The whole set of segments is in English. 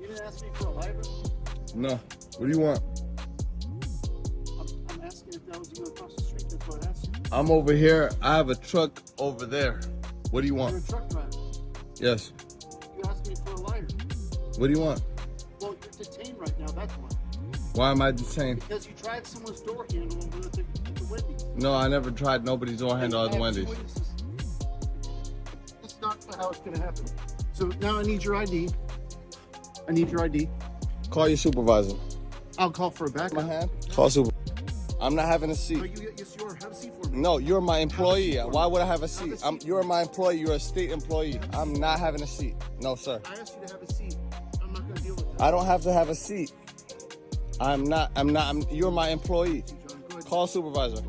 You didn't ask me for a lighter? No. What do you want? I'm asking if that was you across the street. That's what I asked you. I'm over here. I have a truck over there. What do you want? You're a truck driver. Yes. You asked me for a lighter. What do you want? Well, you're detained right now. That's why. Why am I detained? Because you tried someone's door handle over at the Wendy's. No, I never tried nobody's door handle at the Wendy's. That's not how it's going to happen. So now I need your ID. I need your ID. Call your supervisor. I'll call for a backup. My hand? Call supervisor. I'm not having a seat. No, yes, you are. Have a seat for me. No, you're my employee. Why would I have a seat? You're my employee. You're a state employee. I'm not having a seat. No, sir. I asked you to have a seat. I'm not going to deal with that. I don't have to have a seat. You're my employee. Call supervisor.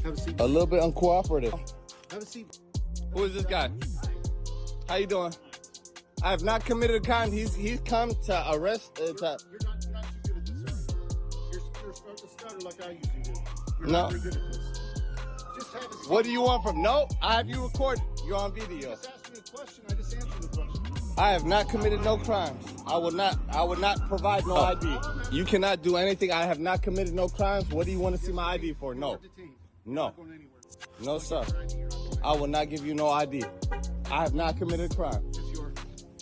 Have a seat. A little bit uncooperative. Have a seat. Who is this guy? How you doing? I have not committed a crime. He's come to arrest. You're not too good at this, sir. You're starting to stutter like I usually do. You're No. not very good at this. Just have a seat. What do you want from? No, I have you recorded. You're on video. You just asked me a question. I just answered the question. I have not committed no crimes. I would not provide no ID. You cannot do anything. I have not committed no crimes. What do you want to see my ID for? No. No. No, sir. I will not give you no ID. I have not committed a crime.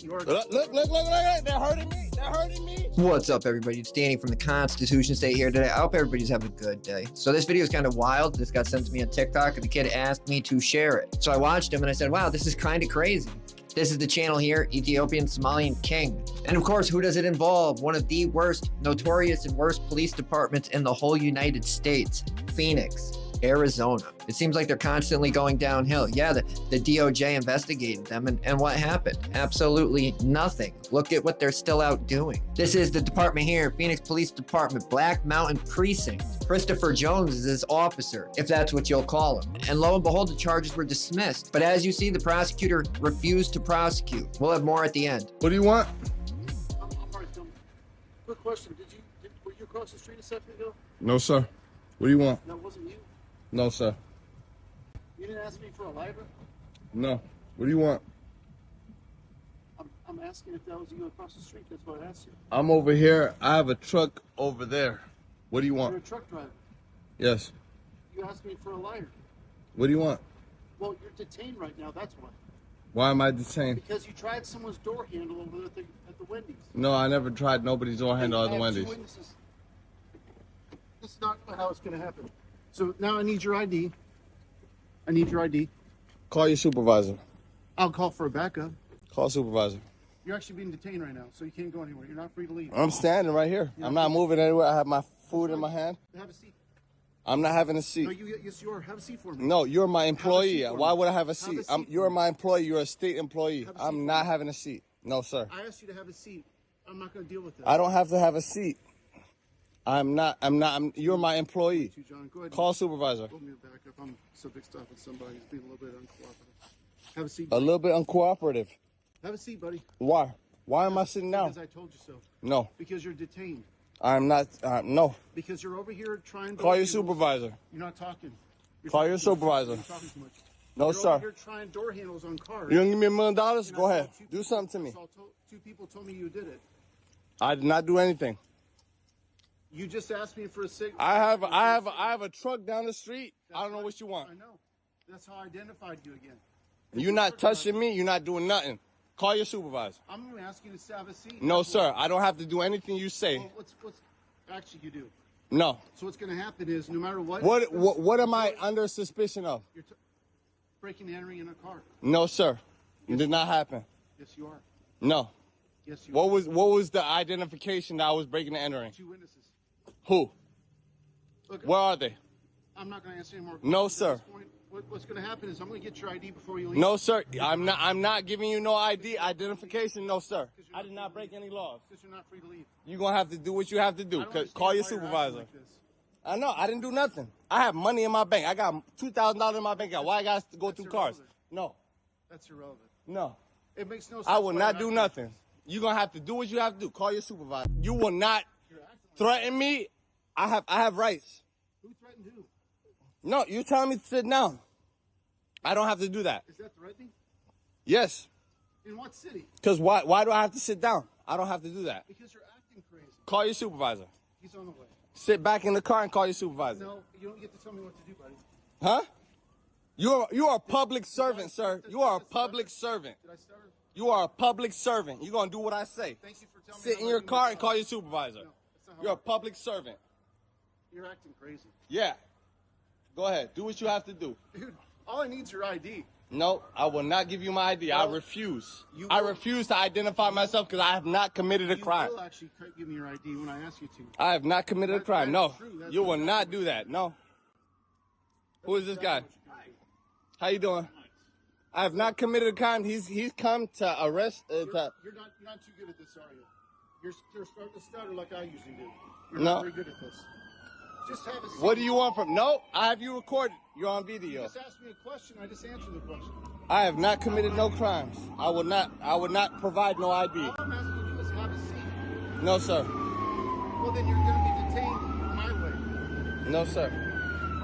Look, they're hurting me. They're hurting me. What's up, everybody? It's Danny from the Constitution State here today. I hope everybody's having a good day. So this video is kind of wild. This got sent to me on TikTok, and the kid asked me to share it. So I watched him, and I said, wow, this is kind of crazy. This is the channel here, Ethiopian Somalian King. And of course, who does it involve? One of the worst, notorious, and worst police departments in the whole United States, Phoenix, Arizona. It seems like they're constantly going downhill. Yeah, the DOJ investigated them, and what happened? Absolutely nothing. Look at what they're still out doing. This is the department here, Phoenix Police Department, Black Mountain Precinct. Christopher Jones is his officer, if that's what you'll call him. And lo and behold, the charges were dismissed. But as you see, the prosecutor refused to prosecute. We'll have more at the end. What do you want? I'm already done. Quick question. Were you across the street a second ago? No, sir. What do you want? That wasn't you? No, sir. You didn't ask me for a lighter? No. What do you want? I'm asking if that was you across the street. That's what I asked you. I'm over here. I have a truck over there. What do you want? You're a truck driver. Yes. You asked me for a lighter. What do you want? Well, you're detained right now. That's why. Why am I detained? Because you tried someone's door handle over at the Wendy's. No, I never tried nobody's door handle at the Wendy's. That's not how it's going to happen. So now I need your ID. I need your ID. Call your supervisor. I'll call for a backup. Call supervisor. You're actually being detained right now, so you can't go anywhere. You're not free to leave. I'm standing right here. I'm not moving anywhere. I have my food in my hand. Have a seat. I'm not having a seat. No, yes, you are. Have a seat for me. No, you're my employee. Why would I have a Have seat? a seat You're my employee. You're a state employee. Have a seat I'm for not me. having a seat. No, sir. I asked you to have a seat. I'm not going to deal with that. I don't have to have a seat. You're my employee. John. Go ahead. Call supervisor. Hold me a backup. I'm subject stuff with somebody who's being a little bit uncooperative. Have a seat. A little bit uncooperative. Have a seat, buddy. Why? Why am I sitting down? Because I told you so. No. Because you're detained. I'm not. No. Because you're over here trying to... Call your supervisor. You're not talking. Call your supervisor. You're talking too much. No, You're sir. over here trying door handles on cars. You gonna give me $1 million? And Go I ahead. saw Do something to me. Two people told me you did it. I did not do anything. You just asked me for a cigarette. I have a truck down the street. I don't know what you want. I know. That's how I identified you again. You're not touching me. You're not doing nothing. Call your supervisor. I'm going to ask you to have a seat. No, sir. I don't have to do anything you say. Well, what's actually you do? No. So what's going to happen is no matter what. What am I under suspicion of? You're breaking and entering in a car. No, sir. It did not happen. Yes, you are. No. Yes, you What are. was the identification that I was breaking and entering? 2 witnesses. Who? Look, Where are they? I'm not going to answer any more questions. No, at sir. this point. What's going to happen is I'm going to get your ID before you leave. No, sir. I'm not giving you no ID identification. No, sir. I did not break any laws. Because you're not free to leave. You're gonna have to do what you have to do. I don't understand Call your why you're acting supervisor. like this. I know. I didn't do nothing. I have money in my bank. I got $2,000 in my bank account. Why I got to go through cars? irrelevant. No. That's irrelevant. No. It makes no sense. I will why not you're do acting nothing. like this. You're gonna have to do what you have to do. Call your supervisor. You will not You're acting like threaten me. I have rights. Who threatened who? No, you're telling me to sit down. I don't have to do that. Is that threatening? Yes. In what city? Because why do I have to sit down? I don't have to do that. Because you're acting crazy. Call your supervisor. He's on the way. Sit back in the car and call your supervisor. No, you don't get to tell me what to do, buddy. Huh? You are a public servant, sir. You are a public servant. Did I stutter? You are a public servant. You're going to do what I say. Thank you for telling me. Sit in your car and call your supervisor. No, that's not how You're a it works. public servant. You're acting crazy. Yeah. Go ahead. Do what you have to do. Dude, all I need is your ID. No, I will not give you my ID. I No. refuse. You I will. refuse to identify myself because I have not committed a crime. You will actually give me your ID when I ask you to. I have not committed a crime. That No, is true. That's you will exactly not what do you're that. No. Who is this guy? How you doing? I have not committed a crime. He's come to arrest. You're not too good at this, are you? You're starting to stutter like I usually do. You're No. not very good at this. Just have a seat. What do you want from? No, I have you recorded. You're on You video. just asked me a question. I just answered the question. I have not committed no crimes. I will not provide no ID. All I'm asking you to do is have a seat. No, sir. Well, then you're going to be detained my way. No, sir.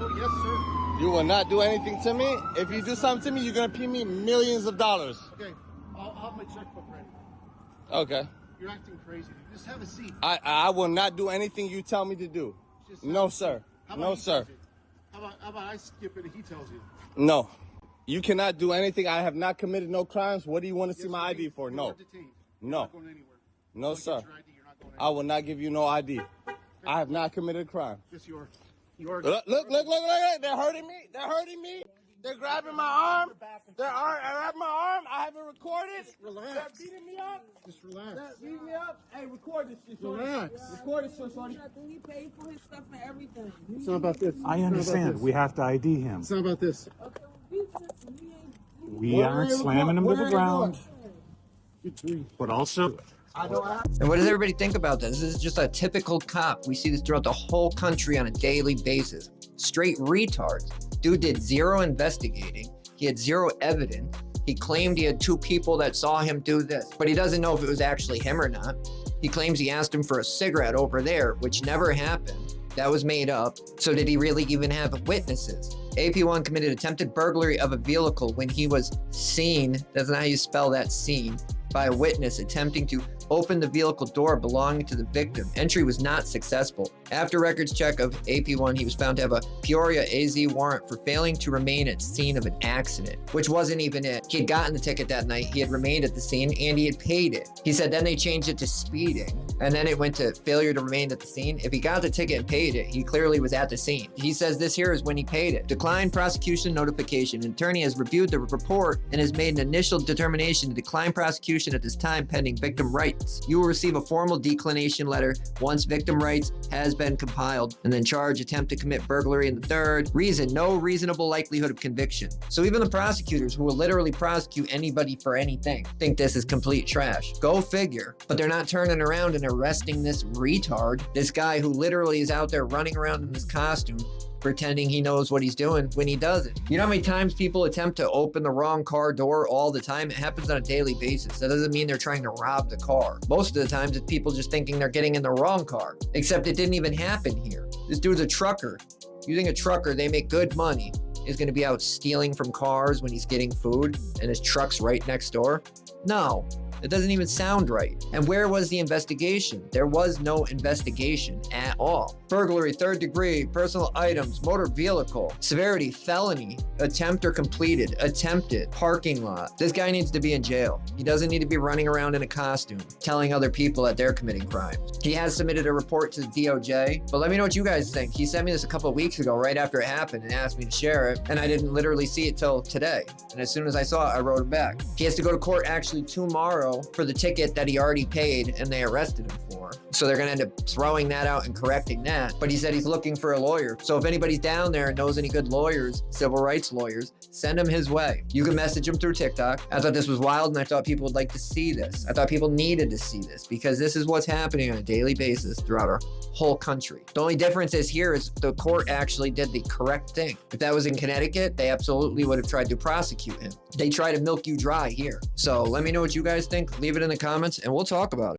Oh, yes, sir. You will not do anything to me. If you do something to me, you're going to pay me millions of dollars. Okay, I'll have my checkbook ready. Okay. You're acting crazy. Just have a seat. I will not do anything you tell me to do. Just have No, a seat. sir. How about No, he sir. tells you? How about I skip it and he tells you? No. You cannot do anything. I have not committed no crimes. What do you want to see Yes, my you ID for? are No. detained. No. You're not going anywhere. No, Until sir. you get your ID, you're not going I will not give you no ID. I have not committed a crime. Yes, you are. You are. Look. They're hurting me. They're hurting me. They're grabbing my arm. They're grabbing my arm. I have it recorded. Relax. They're beating me up. Just relax. They're beating me up. Hey, record this shit, shorty. Relax. Record this shit, shorty. He paid for his stuff and everything. It's not about this. I understand. We have to ID him. It's not about this. Okay, we ain't. We aren't slamming him to the ground, but also And what does everybody think about this? This is just a typical cop. We see this throughout the whole country on a daily basis. Straight retards. Dude did zero investigating. He had zero evidence. He claimed he had two people that saw him do this, but he doesn't know if it was actually him or not. He claims he asked him for a cigarette over there, which never happened. That was made up. So did he really even have witnesses? AP1 committed attempted burglary of a vehicle when he was seen, that's not how you spell that, seen, by a witness attempting to open the vehicle door belonging to the victim. Entry was not successful. After records check of AP1, he was found to have a Peoria AZ warrant for failing to remain at scene of an accident, which wasn't even it. He had gotten the ticket that night, he had remained at the scene, and he had paid it. He said then they changed it to speeding, and then it went to failure to remain at the scene. If he got the ticket and paid it, he clearly was at the scene. He says this here is when he paid it. Declined prosecution notification. An attorney has reviewed the report and has made an initial determination to decline prosecution at this time pending victim rights. You will receive a formal declination letter once victim rights has been compiled, and then charge attempt to commit burglary in the third. Reason, no reasonable likelihood of conviction. So even the prosecutors, who will literally prosecute anybody for anything, think this is complete trash. Go figure. But they're not turning around and arresting this retard, this guy who literally is out there running around in this costume pretending he knows what he's doing when he doesn't. You know how many times people attempt to open the wrong car door all the time? It happens on a daily basis. That doesn't mean they're trying to rob the car. Most of the times it's people just thinking they're getting in the wrong car, except it didn't even happen here. This dude's a trucker. You think a trucker, they make good money, is gonna be out stealing from cars when he's getting food and his truck's right next door? No. It doesn't even sound right. And where was the investigation? There was no investigation at all. Burglary, third degree, personal items, motor vehicle, severity, felony, attempt or completed, attempted, parking lot. This guy needs to be in jail. He doesn't need to be running around in a costume telling other people that they're committing crimes. He has submitted a report to the DOJ, but let me know what you guys think. He sent me this a couple of weeks ago, right after it happened, and asked me to share it, and I didn't literally see it till today. And as soon as I saw it, I wrote him back. He has to go to court actually tomorrow for the ticket that he already paid and they arrested him for. So they're gonna end up throwing that out and correcting that. But he said he's looking for a lawyer. So if anybody's down there and knows any good lawyers, civil rights lawyers, send them his way. You can message him through TikTok. I thought this was wild and I thought people would like to see this. I thought people needed to see this because this is what's happening on a daily basis throughout our whole country. The only difference is here is the court actually did the correct thing. If that was in Connecticut, they absolutely would have tried to prosecute him. They try to milk you dry here. So let me know what you guys think. Leave it in the comments and we'll talk about it.